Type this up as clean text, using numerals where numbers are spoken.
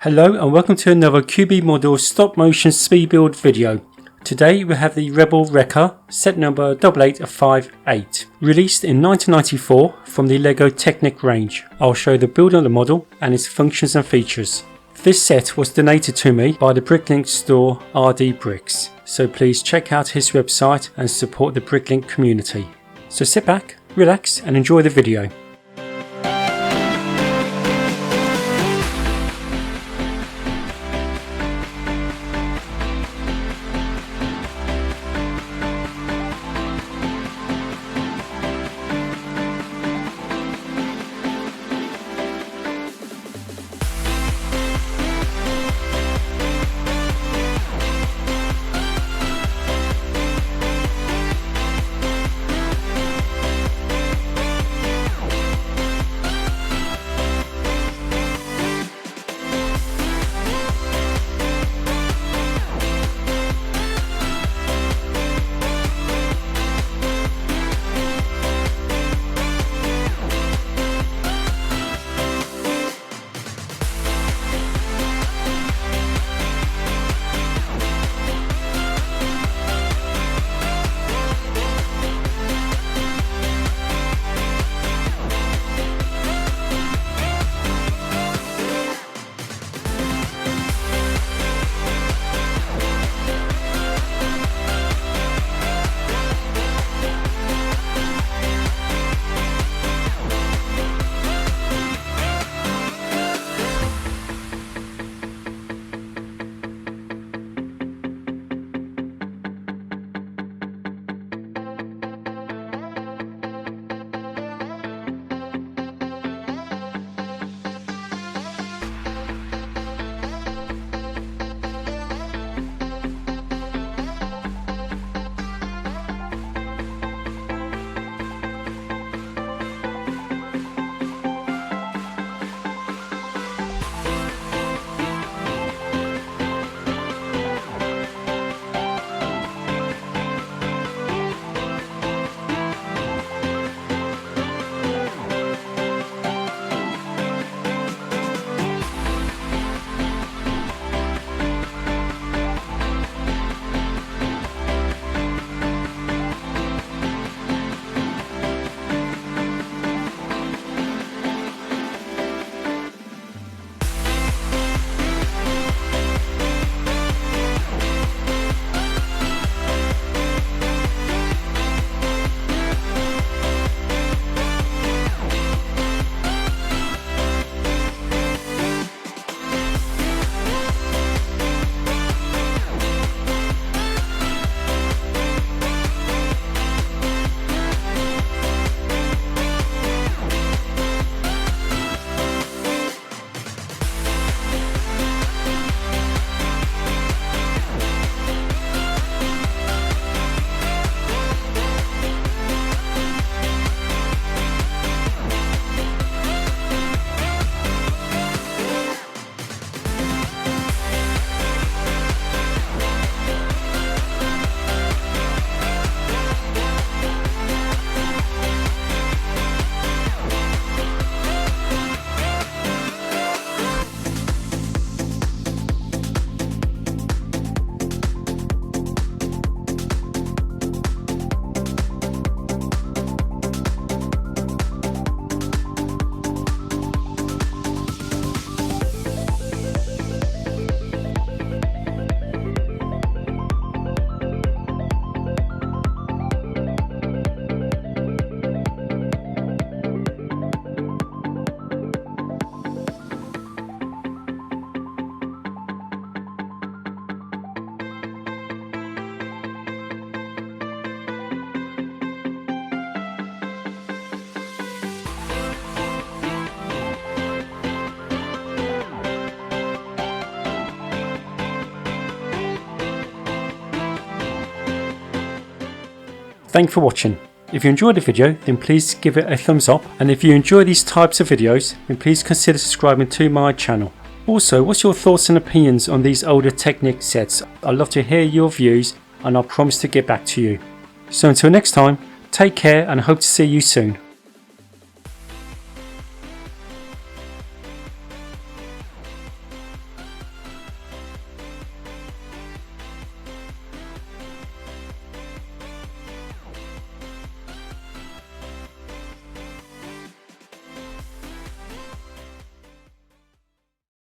Hello and welcome to another QB model stop motion speed build video. Today we have the Rebel Wrecker set number 8858, released in 1994 from the LEGO Technic range. I'll show the build of the model and its functions and features. This set was donated to me by the Bricklink store RD Bricks, so please check out his website and support the Bricklink community. So sit back, relax and enjoy the video. Thanks for watching. If you enjoyed the video then please give it a thumbs up, and if you enjoy these types of videos then please consider subscribing to my channel. Also, what's your thoughts and opinions on these older Technic sets? I'd love to hear your views and I promise to get back to you. So until next time, take care and hope to see you soon.